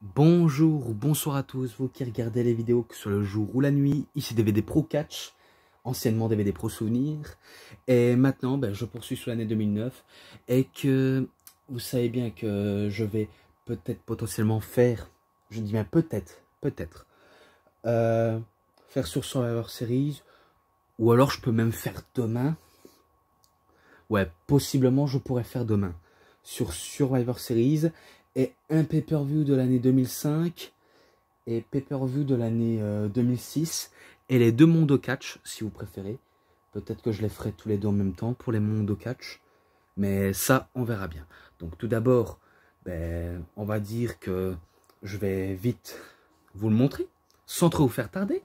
Bonjour ou bonsoir à tous, vous qui regardez les vidéos que ce soit le jour ou la nuit. Ici DVD Pro Catch, anciennement DVD Pro Souvenir. Et maintenant, je poursuis sur l'année 2009. Et que vous savez bien que je vais peut-être potentiellement faire, je dis bien peut-être, faire sur Survivor Series. Ou alors je peux même faire demain. Ouais, possiblement je pourrais faire demain. Sur Survivor Series. Et un pay-per-view de l'année 2005 et pay-per-view de l'année 2006 et les deux mondes catch si vous préférez. Peut-être que je les ferai tous les deux en même temps pour les mondes catch, mais ça on verra bien. Donc tout d'abord, on va dire que je vais vite vous le montrer sans trop vous faire tarder.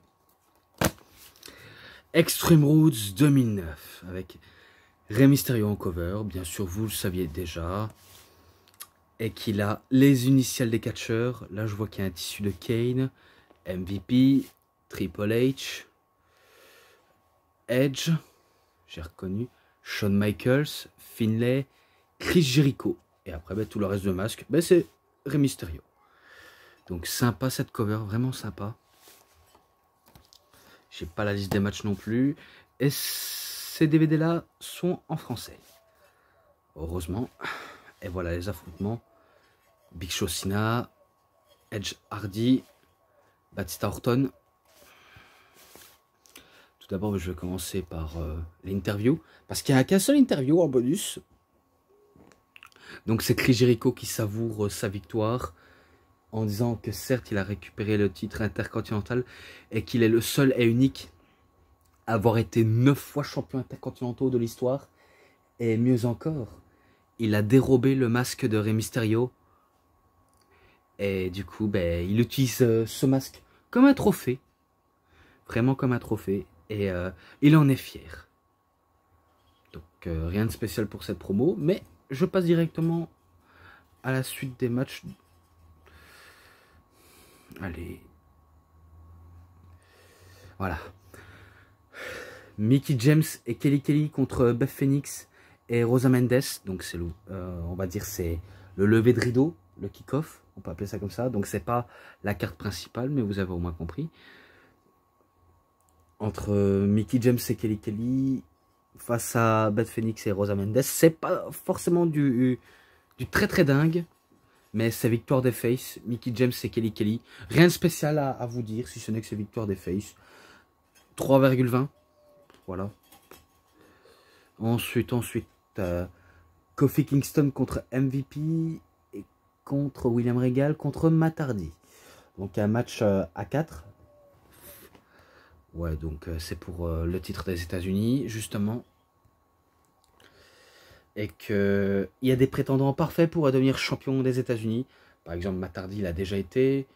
Extreme Rules 2009 avec Rey Mysterio en cover, bien sûr vous le saviez déjà. Et qu'il a les initiales des catcheurs. Là, je vois qu'il y a un tissu de Kane, MVP, Triple H, Edge, j'ai reconnu, Shawn Michaels, Finlay, Chris Jericho. Et après, tout le reste de masque, c'est Rey Mysterio. Donc, sympa cette cover, vraiment sympa. J'ai pas la liste des matchs non plus. Et ces DVD-là sont en français. Heureusement. Et voilà les affrontements. Big Show Cena, Edge Hardy, Batista Orton. Tout d'abord, je vais commencer par l'interview. Parce qu'il n'y a qu'un seul interview en bonus. Donc c'est Chris Jericho qui savoure sa victoire. En disant que certes, il a récupéré le titre intercontinental. Et qu'il est le seul et unique à avoir été 9 fois champion intercontinental de l'histoire. Et mieux encore, il a dérobé le masque de Rey Mysterio. Et du coup, il utilise ce masque comme un trophée. Vraiment comme un trophée. Et il en est fier. Donc rien de spécial pour cette promo. Mais je passe directement à la suite des matchs. Allez. Voilà. Mickie James et Kelly contre Beth Phoenix et Rosa Mendes. Donc c'est le, on va dire c'est le lever de rideau, le kick-off. On peut appeler ça comme ça. Donc c'est pas la carte principale, mais vous avez au moins compris. Entre Mickie James et Kelly face à Beth Phoenix et Rosa Mendes, c'est pas forcément du très dingue, mais c'est victoire des Faces, Mickie James et Kelly. Rien de spécial à vous dire, si ce n'est que c'est victoire des Faces. 3,20, voilà. Ensuite, Kofi Kingston contre MVP et contre William Regal contre Matt Hardy. Donc un match à 4. Ouais, donc c'est pour le titre des États-Unis, justement. Et qu'il y a des prétendants parfaits pour devenir champion des États-Unis. Par exemple, Matt Hardy l'a déjà été.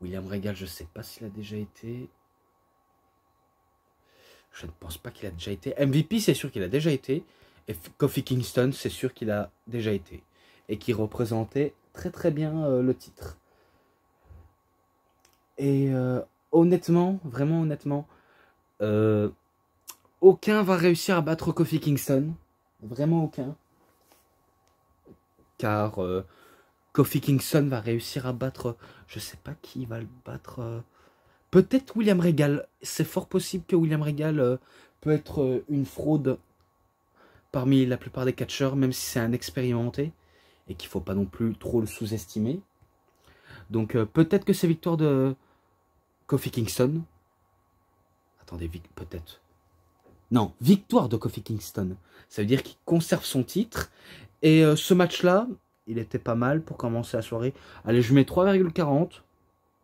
William Regal, je ne sais pas s'il a déjà été. Je ne pense pas qu'il a déjà été. MVP, c'est sûr qu'il a déjà été. Et Kofi Kingston, c'est sûr qu'il a déjà été. Et qui représentait très bien le titre. Et honnêtement, vraiment honnêtement, aucun va réussir à battre Kofi Kingston. Vraiment aucun. Car Kofi Kingston va réussir à battre, je sais pas qui va le battre, peut-être William Regal. C'est fort possible que William Regal peut être une fraude parmi la plupart des catcheurs, même si c'est un expérimenté et qu'il faut pas non plus trop le sous-estimer. Donc peut-être que c'est victoire de Kofi Kingston. Attendez, peut-être. Non, victoire de Kofi Kingston. Ça veut dire qu'il conserve son titre. Et ce match-là, il était pas mal pour commencer la soirée. Allez, je mets 3,40.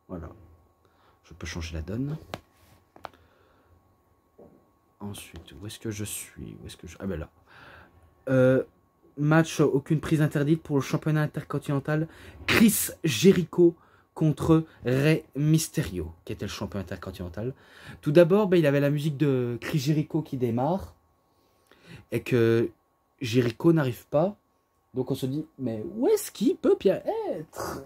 Voilà. Je peux changer la donne. Ensuite, où est-ce que je suis? Ah ben là. Match, aucune prise interdite pour le championnat intercontinental. Chris Jericho contre Rey Mysterio, qui était le champion intercontinental. Tout d'abord, il avait la musique de Chris Jericho qui démarre. Et que Jericho n'arrive pas. Donc on se dit, mais où est-ce qu'il peut bien être?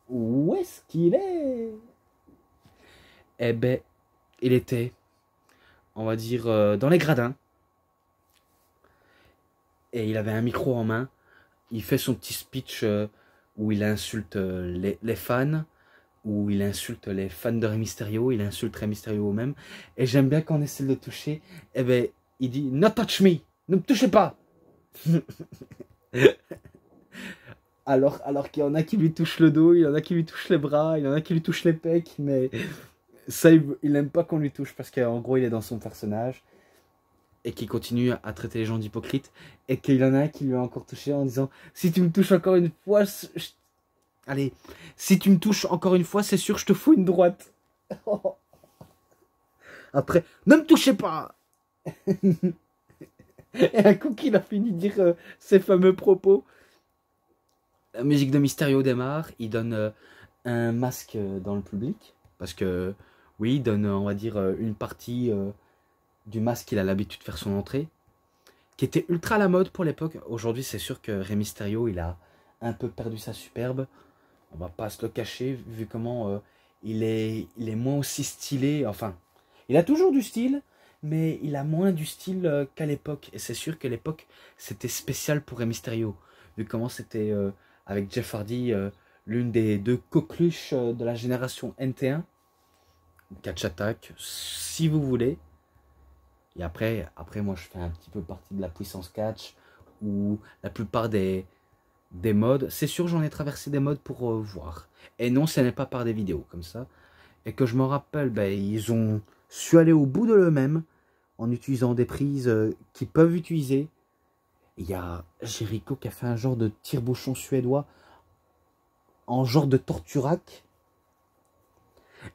Où est-ce qu'il est? Eh ben, il était, on va dire, dans les gradins. Et il avait un micro en main. Il fait son petit speech où il insulte les fans, où il insulte les fans de Rey Mysterio, il insulte Rey Mysterio même. Et j'aime bien quand on essaie de le toucher, eh ben, il dit "No touch me, ne me touchez pas." Alors qu'il y en a qui lui touchent le dos, il y en a qui lui touchent les bras, il y en a qui lui touchent les pecs, mais ça, il n'aime pas qu'on lui touche parce qu'en gros, il est dans son personnage et qu'il continue à traiter les gens d'hypocrites et qu'il y en a un qui lui a encore touché en disant "Si tu me touches encore une fois, allez, si tu me touches encore une fois, c'est sûr, je te fous une droite." Après, "Ne me touchez pas." Et un coup qu'il a fini de dire ces fameux propos, la musique de Mysterio démarre, il donne un masque dans le public, parce que, oui, il donne, on va dire, une partie du masque qu'il a l'habitude de faire son entrée, qui était ultra à la mode pour l'époque. Aujourd'hui, c'est sûr que Rey Mysterio, il a un peu perdu sa superbe, on va pas se le cacher, vu comment il est moins aussi stylé, enfin, il a toujours du style, mais il a moins du style qu'à l'époque, et c'est sûr que l'époque, c'était spécial pour Rey Mysterio, vu comment c'était avec Jeff Hardy, l'une des deux coqueluches de la génération NT1, Catch Attack, si vous voulez. Et après, moi, je fais un petit peu partie de la puissance catch, où la plupart des modes, c'est sûr, j'en ai traversé des modes pour voir. Et non, ce n'est pas par des vidéos comme ça. Et que je me rappelle, ben, ils ont su aller au bout de eux-mêmes, en utilisant des prises qu'ils peuvent utiliser. Il y a Jericho qui a fait un genre de tire-bouchon suédois, en genre de torturac.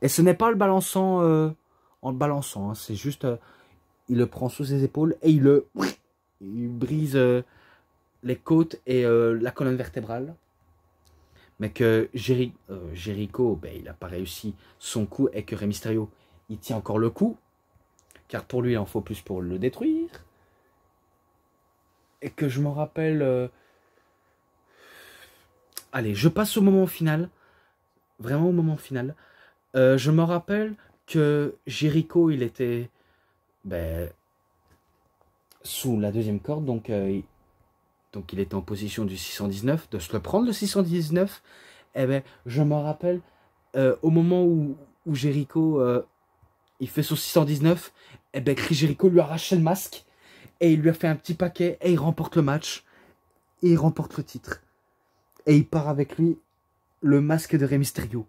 Et ce n'est pas le balançant en le balançant, hein, c'est juste, il le prend sous ses épaules et il brise les côtes et la colonne vertébrale. Mais que Jericho, ben, il n'a pas réussi son coup et que Rey Mysterio, il tient encore le coup. Car pour lui, il en faut plus pour le détruire. Et que je me rappelle... Allez, je passe au moment final. Vraiment au moment final. Je me rappelle que Jericho, il était ben, sous la deuxième corde. Donc il était en position du 619. De se le prendre, le 619. Eh ben, je me rappelle au moment où Jericho... il fait son 619, et ben Chris Jericho lui arrache le masque, et il lui a fait un petit paquet, et il remporte le match, et il remporte le titre. Et il part avec lui le masque de Rey Mysterio.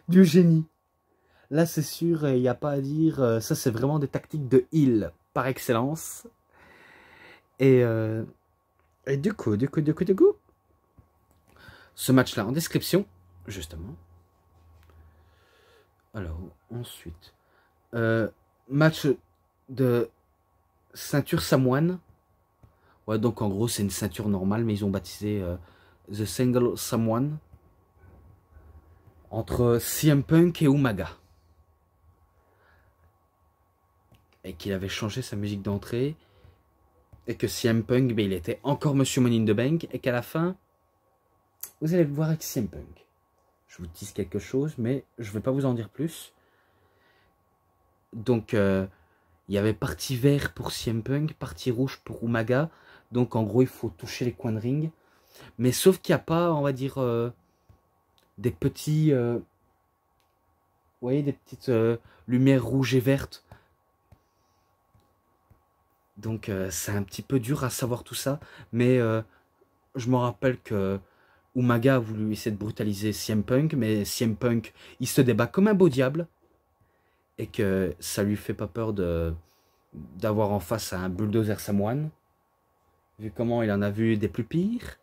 Du génie. Là, c'est sûr, il n'y a pas à dire, ça c'est vraiment des tactiques de heal par excellence. Et du coup, ce match-là en description, justement. Alors, ensuite, match de ceinture samoane. Ouais, donc en gros, c'est une ceinture normale, mais ils ont baptisé The Single Samoan entre CM Punk et Umaga. Et qu'il avait changé sa musique d'entrée. Et que CM Punk, ben, il était encore Monsieur Money in the Bank. Et qu'à la fin, vous allez le voir avec CM Punk. Je vous dis quelque chose, mais je ne vais pas vous en dire plus. Donc, il y avait partie vert pour CM Punk, partie rouge pour Umaga. Donc, en gros, il faut toucher les coins de ring. Mais sauf qu'il n'y a pas, on va dire, des petits... vous voyez, des petites lumières rouges et vertes. Donc, c'est un petit peu dur à savoir tout ça. Mais je me rappelle que Umaga a voulu essayer de brutaliser CM Punk. Mais CM Punk, il se débat comme un beau diable. Et que ça lui fait pas peur d'avoir en face un bulldozer samoan. Vu comment il en a vu des plus pires.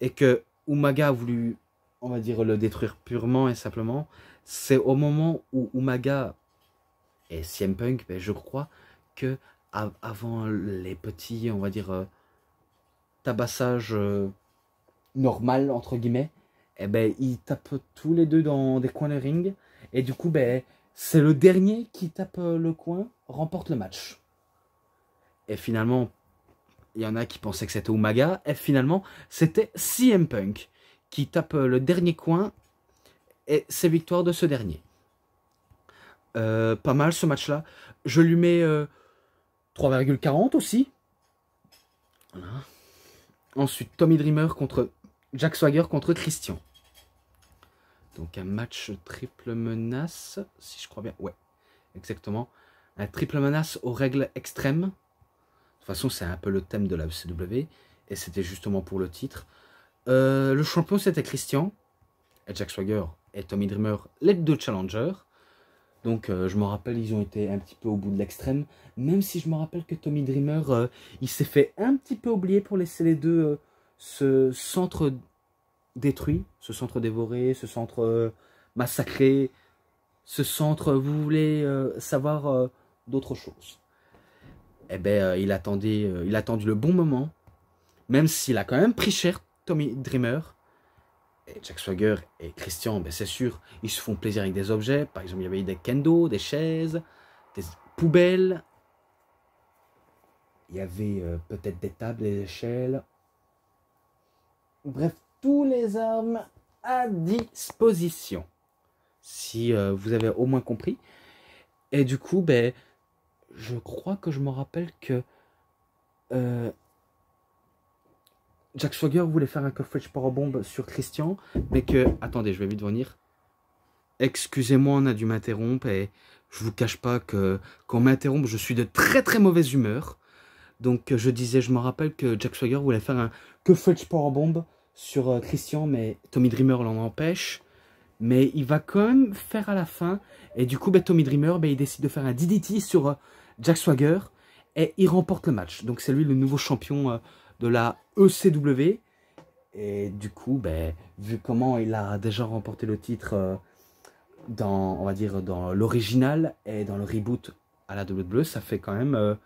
Et que Umaga a voulu, on va dire, le détruire purement et simplement. C'est au moment où Umaga et CM Punk, ben, je crois que avant les petits, on va dire, tabassages normal, entre guillemets, et ben, ils tapent tous les deux dans des coins de ring. Et du coup, ben, c'est le dernier qui tape le coin, remporte le match. Et finalement, il y en a qui pensaient que c'était Umaga, et finalement, c'était CM Punk qui tape le dernier coin, et c'est victoire de ce dernier. Pas mal ce match-là. Je lui mets 3,40 aussi. Voilà. Ensuite, Tommy Dreamer contre Jack Swagger contre Christian. Donc un match triple menace, si je crois bien. Ouais, exactement. Un triple menace aux règles extrêmes. De toute façon, c'est un peu le thème de la ECW. Et c'était justement pour le titre. Le champion, c'était Christian. Et Jack Swagger et Tommy Dreamer, les deux challengers. Donc je me rappelle, ils ont été un petit peu au bout de l'extrême. Même si je me rappelle que Tommy Dreamer, il s'est fait un petit peu oublier pour laisser les deux ce centre détruit, ce centre dévoré, ce centre massacré, ce centre, vous voulez savoir d'autres choses. Eh bien, il a attendu le bon moment, même s'il a quand même pris cher, Tommy Dreamer. Et Jack Swagger et Christian, ben c'est sûr, ils se font plaisir avec des objets. Par exemple, il y avait des kendo, des chaises, des poubelles. Il y avait peut-être des tables, des échelles. Bref, tous les armes à disposition. Si vous avez au moins compris. Et du coup, ben, je crois que je me rappelle que Jack Swagger voulait faire un coffrage powerbomb sur Christian, mais que... Attendez, je vais vite venir. Excusez-moi, on a dû m'interrompre et je vous cache pas que quand on m'interrompt, je suis de très très mauvaise humeur. Donc je disais, je me rappelle que Jack Swagger voulait faire un coffrage powerbomb sur Christian, mais Tommy Dreamer l'en empêche. Mais il va quand même faire à la fin. Et du coup, ben, Tommy Dreamer, ben, il décide de faire un DDT sur Jack Swagger. Et il remporte le match. Donc c'est lui le nouveau champion de la ECW. Et du coup, ben, vu comment il a déjà remporté le titre dans, on va dire, dans l'original et dans le reboot à la WWE, ça fait quand même,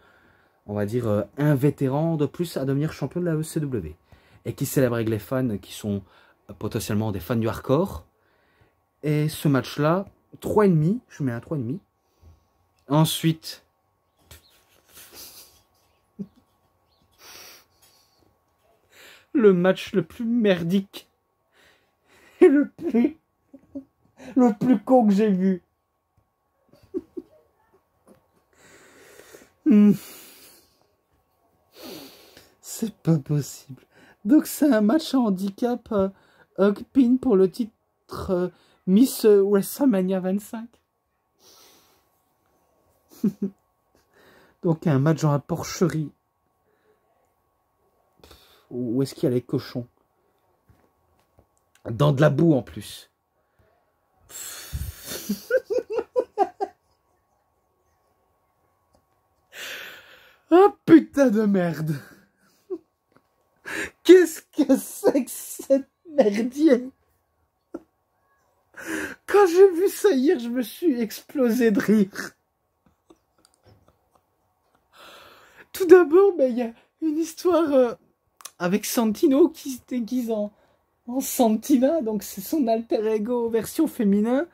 on va dire, un vétéran de plus à devenir champion de la ECW. Et qui célèbre avec les fans qui sont potentiellement des fans du hardcore. Et ce match-là, 3,5, je mets un 3,5. Ensuite, le match le plus merdique et le plus con que j'ai vu. C'est pas possible. Donc c'est un match à handicap Hug Pin pour le titre Miss WrestleMania 25. Donc un match dans la porcherie. Où est-ce qu'il y a les cochons? Dans de la boue en plus. Oh putain de merde. Qu'est-ce que c'est que cette merdier? Quand j'ai vu ça hier, je me suis explosé de rire. Tout d'abord, ben, il y a une histoire avec Santino qui se déguise en Santina, donc c'est son alter ego version féminin.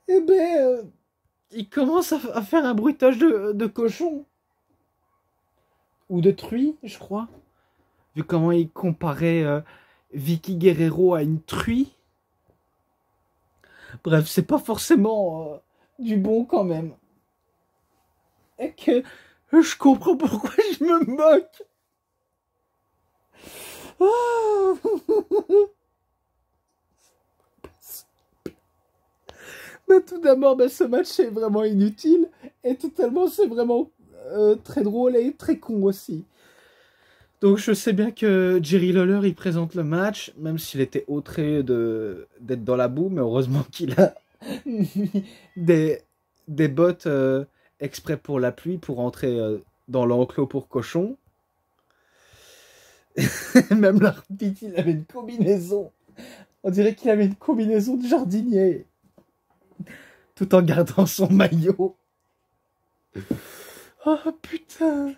Et ben, il commence à faire un bruitage de cochon. Ou de truie, je crois. Vu comment il comparait Vicky Guerrero à une truie. Bref, c'est pas forcément du bon quand même. Et que je comprends pourquoi je me moque. Oh. Mais tout d'abord, ben, ce match est vraiment inutile. Et totalement, c'est vraiment très drôle et très con aussi. Donc je sais bien que Jerry Lawler, il présente le match, même s'il était outré d'être dans la boue, mais heureusement qu'il a mis des bottes exprès pour la pluie, pour entrer dans l'enclos pour cochon. Même l'arbitre, il avait une combinaison. On dirait qu'il avait une combinaison de jardinier. Tout en gardant son maillot. Oh putain.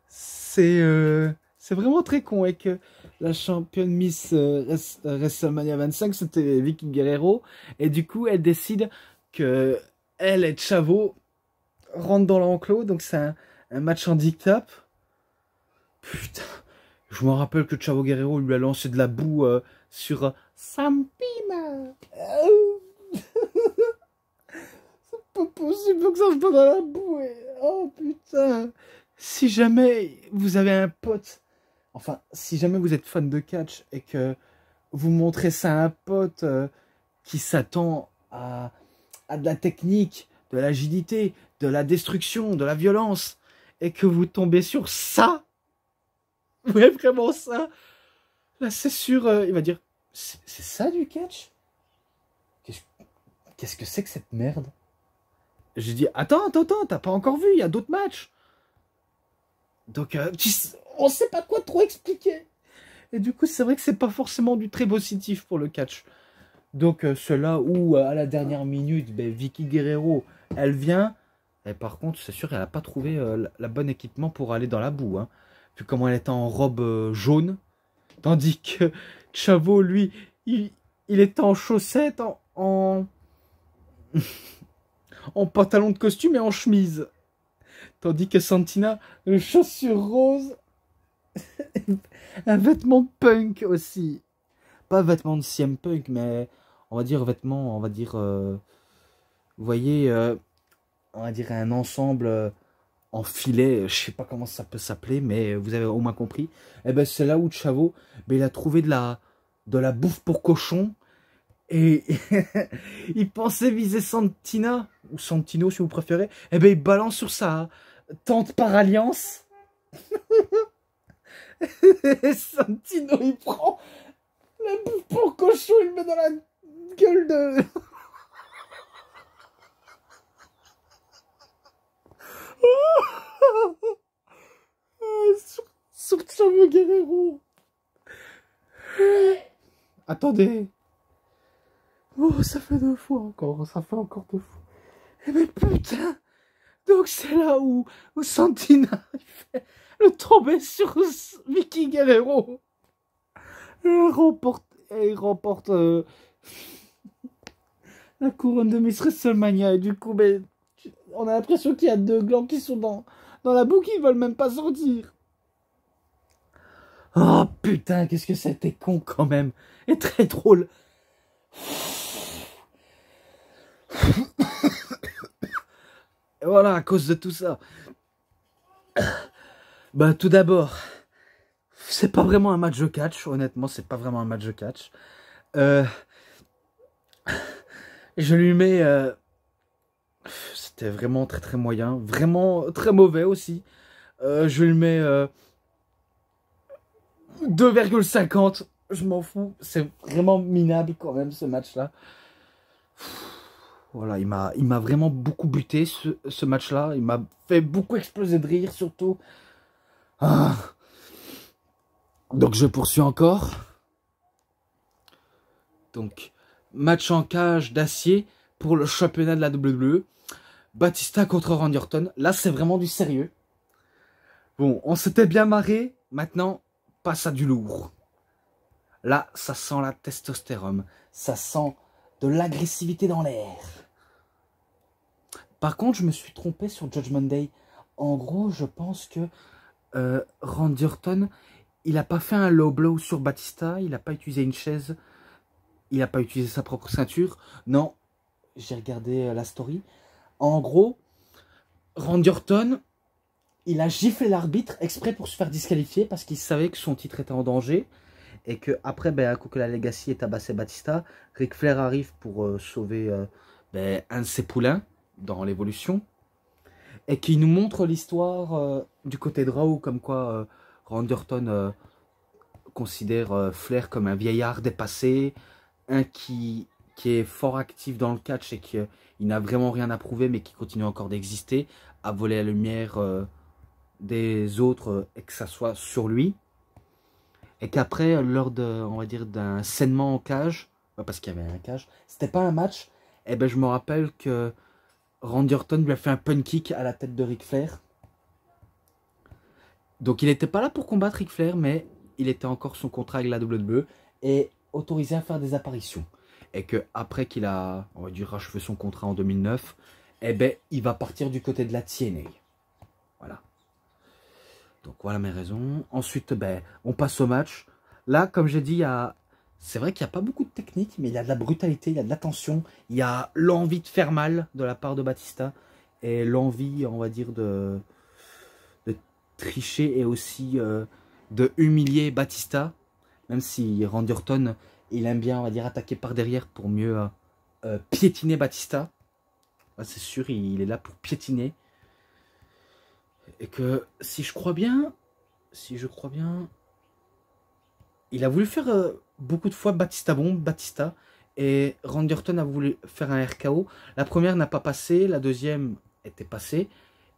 C'est vraiment très con. Et que la championne Miss WrestleMania 25, c'était Vicky Guerrero. Et du coup, elle décide que elle et Chavo rentrent dans l'enclos. Donc c'est un match handicap. Putain. Je me rappelle que Chavo Guerrero lui a lancé de la boue sur Sampima. C'est pas possible que ça se passe dans la boue. Oh putain. si jamais vous avez un pote, enfin, si jamais vous êtes fan de catch et que vous montrez ça à un pote qui s'attend à de la technique, de l'agilité, de la destruction, de la violence, et que vous tombez sur ça, ouais, vraiment ça, là c'est sûr, il va dire, c'est ça du catch? Qu'est-ce que c'est que cette merde? J'ai dit, attends, t'as pas encore vu, il y a d'autres matchs. Donc, on sait pas quoi trop expliquer. Et du coup, c'est vrai que c'est pas forcément du très positif pour le catch. Donc, cela où, à la dernière minute, ben, Vicky Guerrero, elle vient. Et par contre, c'est sûr, elle n'a pas trouvé la bonne équipement pour aller dans la boue. Hein. Vu comment elle était en robe jaune. Tandis que Chavo, lui, il était en chaussettes, en pantalon de costume et en chemise. Tandis que Santina, une chaussure rose, un vêtement punk aussi. Pas vêtement de CM Punk, mais on va dire vêtement, on va dire, vous voyez, on va dire un ensemble en filet, je sais pas comment ça peut s'appeler, mais vous avez au moins compris. Et ben c'est là où Chavo, ben, il a trouvé de la bouffe pour cochon. Et il pensait viser Santina, ou Santino si vous préférez, et ben il balance sur sa tente par alliance. Et Santino il prend la bouffe pour cochon, il le met dans la gueule de... sur Chavo Guerrero. Attendez. Oh, ça fait 2 fois encore, ça fait encore 2 fois. Eh mais putain. Donc c'est là où Santina il fait le tomber sur Vicky Guerrero. Elle remporte la couronne de Miss WrestleMania. Et du coup, ben, on a l'impression qu'il y a 2 glands qui sont dans la boue qui veulent même pas sortir. Oh putain, qu'est-ce que c'était con quand même. Et très drôle. Et voilà, à cause de tout ça. Bah tout d'abord, c'est pas vraiment un match de catch. Honnêtement, c'est pas vraiment un match de catch. Je lui mets... c'était vraiment très très moyen. Vraiment très mauvais aussi. Je lui mets 2,50. Je m'en fous. C'est vraiment minable quand même ce match-là. Voilà, il m'a vraiment beaucoup buté ce match-là. Il m'a fait beaucoup exploser de rire surtout. Ah. Donc je poursuis encore. Donc, match en cage d'acier pour le championnat de la WWE. Batista contre Randy Orton. Là, c'est vraiment du sérieux. Bon, on s'était bien marré. Maintenant, passe à du lourd. Là, ça sent la testostérone. Ça sent de l'agressivité dans l'air. Par contre, je me suis trompé sur Judgment Day. En gros, je pense que Randy Orton, il n'a pas fait un low blow sur Batista. Il n'a pas utilisé une chaise. Il n'a pas utilisé sa propre ceinture. Non, j'ai regardé la story. En gros, Randy Orton, il a giflé l'arbitre exprès pour se faire disqualifier parce qu'il savait que son titre était en danger. Et que après, ben, un coup que la Legacy est tabassé Batista, Ric Flair arrive pour sauver ben, un de ses poulains dans l'évolution. Et qui nous montre l'histoire du côté de Raw, comme quoi Randy Orton considère Flair comme un vieillard dépassé, un qui est fort actif dans le catch et qui n'a vraiment rien à prouver, mais qui continue encore d'exister, à voler la lumière des autres et que ça soit sur lui. Et qu'après, lors de, on va dire, d'un sainement en cage, parce qu'il y avait un cage, c'était pas un match, et ben je me rappelle que Randy Orton lui a fait un punt kick à la tête de Ric Flair. Donc il n'était pas là pour combattre Ric Flair, mais il était encore son contrat avec la WWE et autorisé à faire des apparitions. Et que après qu'il a, on va dire, achevé son contrat en 2009, eh ben il va partir du côté de la TNA. Voilà. Donc voilà mes raisons. Ensuite, ben, on passe au match. Là, comme j'ai dit, c'est vrai qu'il n'y a pas beaucoup de technique, mais il y a de la brutalité, il y a de la tension, il y a l'envie de faire mal de la part de Batista et l'envie, on va dire, de tricher et aussi de humilier Batista. Même si Randy Orton, il aime bien, on va dire, attaquer par derrière pour mieux piétiner Batista. C'est sûr, il est là pour piétiner. Et que si je crois bien, il a voulu faire beaucoup de fois Batista bombe, Batista. Et Randy Orton a voulu faire un RKO. La première n'a pas passé, la deuxième était passée.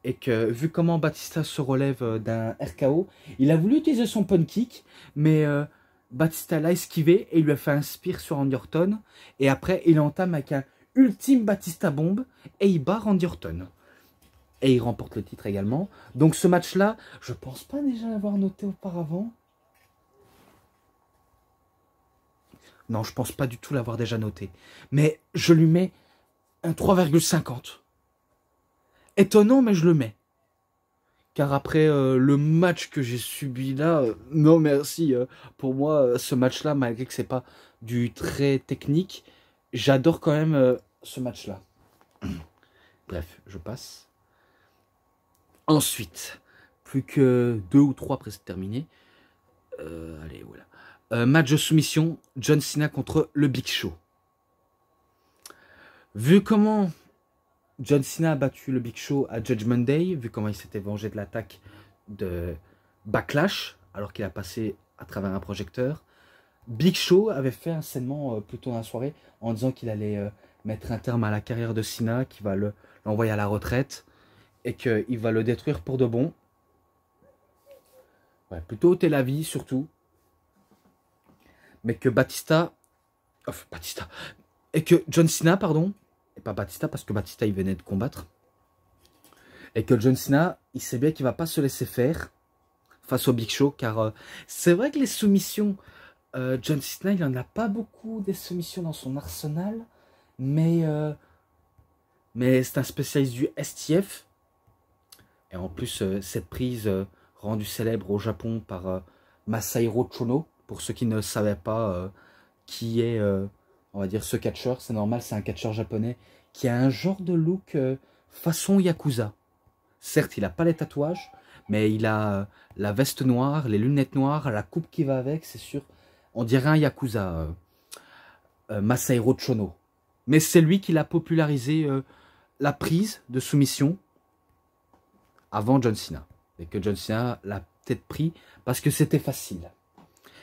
Et que vu comment Batista se relève d'un RKO, il a voulu utiliser son pun kick, mais Batista l'a esquivé et il lui a fait un spear sur Randy Orton. Et après, il entame avec un ultime Batista bombe et il bat Randy Orton. Et il remporte le titre également. Donc ce match-là, je pense pas déjà l'avoir noté auparavant. Non, je pense pas du tout l'avoir déjà noté. Mais je lui mets un 3,50. Étonnant, mais je le mets. Car après le match que j'ai subi là, non merci. Pour moi, ce match-là, malgré que c'est pas du très technique, j'adore quand même ce match-là. Bref, je passe. Ensuite, plus que 2 ou 3 après c'est terminé. Allez, voilà. Match de soumission, John Cena contre le Big Show. Vu comment John Cena a battu le Big Show à Judgment Day, vu comment il s'était vengé de l'attaque de Backlash, alors qu'il a passé à travers un projecteur, Big Show avait fait un segment plus tôt dans la soirée en disant qu'il allait mettre un terme à la carrière de Cena, qu'il va l'envoyer à la retraite et qu'il va le détruire pour de bon. Ouais, plutôt ôter la vie surtout. Mais que Batista... Enfin, Batista... Et que John Cena, pardon, et pas Batista, parce que Batista, il venait de combattre. Et que John Cena, il sait bien qu'il ne va pas se laisser faire face au Big Show, car c'est vrai que les soumissions, John Cena, il n'en a pas beaucoup des soumissions dans son arsenal, mais c'est un spécialiste du STF. Et en plus, cette prise rendue célèbre au Japon par Masahiro Chono, pour ceux qui ne savaient pas qui est, on va dire, ce catcheur, c'est normal, c'est un catcheur japonais qui a un genre de look façon Yakuza. Certes, il n'a pas les tatouages, mais il a la veste noire, les lunettes noires, la coupe qui va avec, c'est sûr. On dirait un Yakuza, Masahiro Chono. Mais c'est lui qui l'a popularisé la prise de soumission avant John Cena. Et que John Cena l'a peut-être pris parce que c'était facile.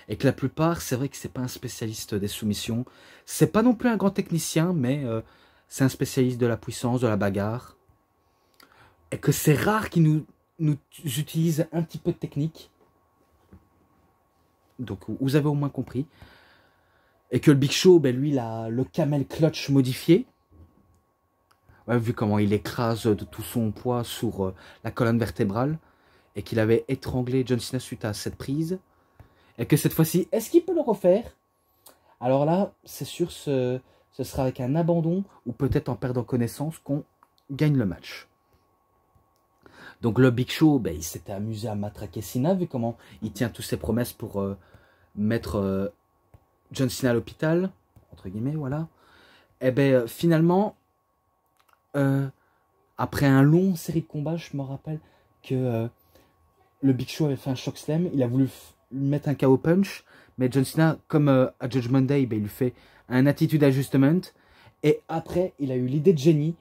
Et que la plupart, c'est vrai que c'est pas un spécialiste des soumissions. C'est pas non plus un grand technicien, mais c'est un spécialiste de la puissance, de la bagarre. Et que c'est rare qu'il nous utilise un petit peu de technique. Donc vous avez au moins compris. Et que le Big Show, ben, lui, il a le camel clutch modifié. Ouais, vu comment il écrase de tout son poids sur la colonne vertébrale. Et qu'il avait étranglé John Cena suite à cette prise. Et que cette fois-ci, est-ce qu'il peut le refaire? Alors là, c'est sûr, ce sera avec un abandon ou peut-être en perdant connaissance qu'on gagne le match. Donc le Big Show, ben, il s'était amusé à matraquer Cena, vu comment il tient toutes ses promesses pour mettre John Cena à l'hôpital, entre guillemets, voilà. Et ben finalement, après un long série de combats, je me rappelle que le Big Show avait fait un choc slam, il a voulu lui mettre un KO punch, mais John Cena, comme à Judgment Day, ben, il lui fait un attitude adjustment, et après, il a eu l'idée de génie.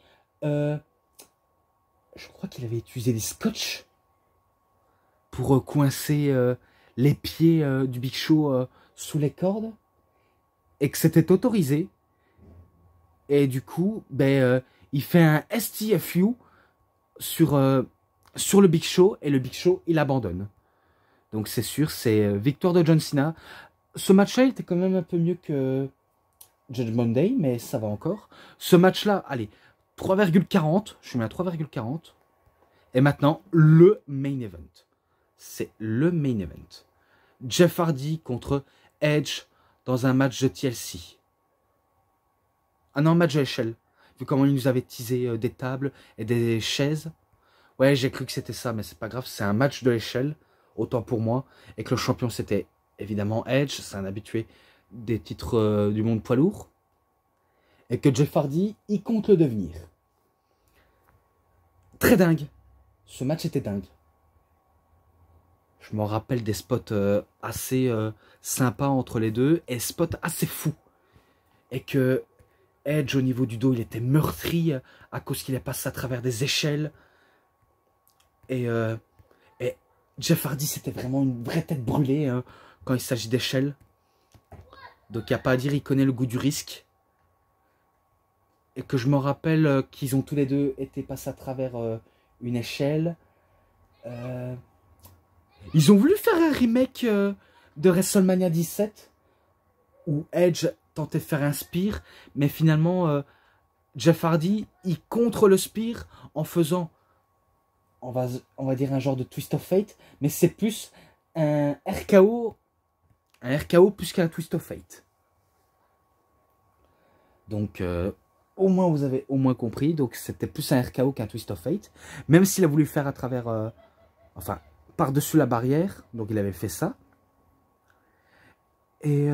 Je crois qu'il avait utilisé des scotch pour coincer les pieds du Big Show sous les cordes, et que c'était autorisé. Et du coup, ben, il fait un STFU sur le Big Show, et le Big Show, il abandonne. Donc c'est sûr, c'est victoire de John Cena. Ce match-là, il était quand même un peu mieux que Judgment Day, mais ça va encore. Ce match-là, allez, 3,40. Je mets à 3,40. Et maintenant, le main event. C'est le main event. Jeff Hardy contre Edge dans un match de TLC. Ah non, match de l'échelle. Vu comment il nous avait teasé des tables et des chaises. Ouais, j'ai cru que c'était ça, mais c'est pas grave. C'est un match de l'échelle, autant pour moi. Et que le champion, c'était évidemment Edge. C'est un habitué des titres du monde poids lourd. Et que Jeff Hardy, il compte le devenir. Très dingue. Ce match était dingue. Je me rappelle des spots assez sympas entre les deux et spots assez fous. Et que Edge au niveau du dos, il était meurtri à cause qu'il est passé à travers des échelles. Et Jeff Hardy, c'était vraiment une vraie tête brûlée hein, quand il s'agit d'échelles. Donc il n'y a pas à dire, il connaît le goût du risque. Et que je me rappelle qu'ils ont tous les deux été passés à travers une échelle. Ils ont voulu faire un remake de WrestleMania 17 où Edge tentait de faire un spear, mais finalement Jeff Hardy il contre le spear en faisant on va dire un genre de twist of fate, mais c'est plus un RKO plus qu'un twist of fate. Donc au moins vous avez au moins compris, donc c'était plus un RKO qu'un twist of fate, même s'il a voulu faire à travers enfin par-dessus la barrière, donc il avait fait ça. Et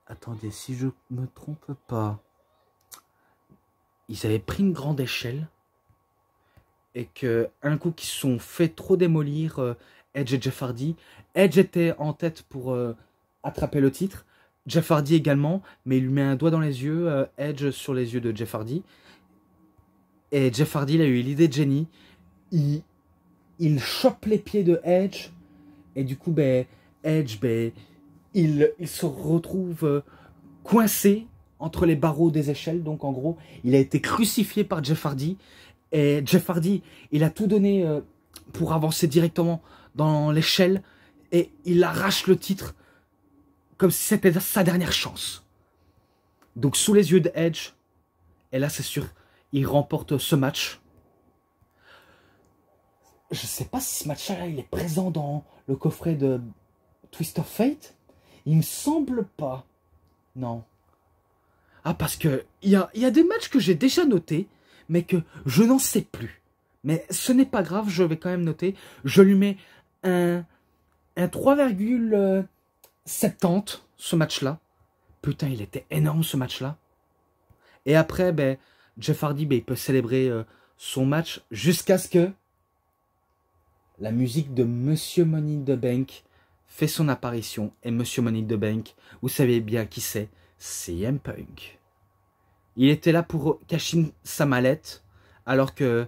attendez, si je me trompe pas, ils avaient pris une grande échelle et que un coup qu'ils se sont fait trop démolir Edge et Jeff Hardy. Edge était en tête pour attraper le titre, Jeff Hardy également, mais il lui met un doigt dans les yeux, Edge sur les yeux de Jeff Hardy. Et Jeff Hardy il a eu l'idée de génie. Il chope les pieds de Edge et du coup ben, Edge ben, il se retrouve coincé entre les barreaux des échelles. Donc en gros il a été crucifié par Jeff Hardy et Jeff Hardy il a tout donné pour avancer directement dans l'échelle et il arrache le titre comme si c'était sa dernière chance. Donc sous les yeux de Edge, et là c'est sûr il remporte ce match. Je sais pas si ce match-là, il est présent dans le coffret de Twist of Fate. Il me semble pas. Non. Ah, parce que il y a des matchs que j'ai déjà notés, mais que je n'en sais plus. Mais ce n'est pas grave, je vais quand même noter. Je lui mets un 3,70, ce match-là. Putain, il était énorme, ce match-là. Et après, ben, Jeff Hardy, ben, il peut célébrer son match jusqu'à ce que la musique de Monsieur Money in the Bank fait son apparition. Et Monsieur Money in the Bank, vous savez bien qui c'est, CM Punk. Il était là pour cacher sa mallette, alors que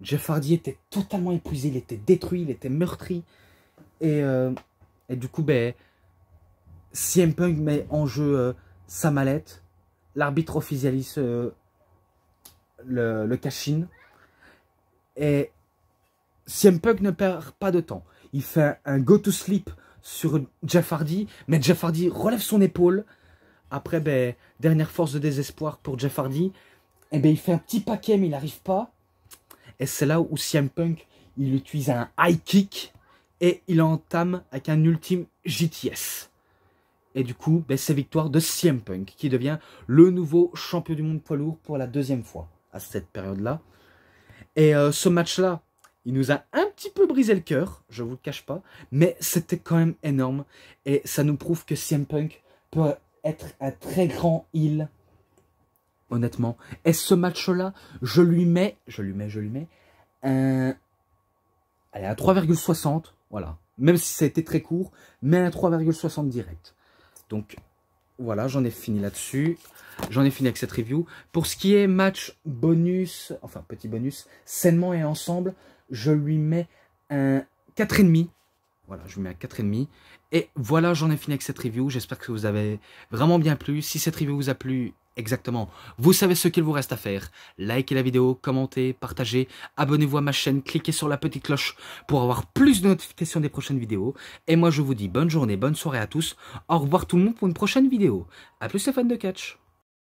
Jeff Hardy était totalement épuisé, il était détruit, il était meurtri. Et du coup, ben, CM Punk met en jeu sa mallette. L'arbitre officialise le cash-in. Et CM Punk ne perd pas de temps. Il fait un go to sleep sur Jeff Hardy, mais Jeff Hardy relève son épaule. Après, ben, dernière force de désespoir pour Jeff Hardy. Et ben, il fait un petit paquet, mais il n'arrive pas. Et c'est là où CM Punk, il utilise un high kick et il entame avec un ultime JTS. Et du coup, ben, c'est victoire de CM Punk qui devient le nouveau champion du monde poids lourd pour la deuxième fois à cette période-là. Et ce match-là, il nous a un petit peu brisé le cœur, je ne vous le cache pas, mais c'était quand même énorme. Et ça nous prouve que CM Punk peut être un très grand heel, honnêtement. Et ce match-là, je lui mets un 3,60, voilà. Même si ça a été très court, mais un 3,60 direct. Donc, voilà, j'en ai fini là-dessus. J'en ai fini avec cette review. Pour ce qui est match bonus, enfin petit bonus, sainement et ensemble, je lui mets un 4,5. Voilà, je lui mets un 4,5. Et voilà, j'en ai fini avec cette review. J'espère que vous avez vraiment bien plu. Si cette review vous a plu, exactement, vous savez ce qu'il vous reste à faire. Likez la vidéo, commentez, partagez, abonnez-vous à ma chaîne, cliquez sur la petite cloche pour avoir plus de notifications des prochaines vidéos. Et moi, je vous dis bonne journée, bonne soirée à tous. Au revoir tout le monde pour une prochaine vidéo. A plus les fans de catch.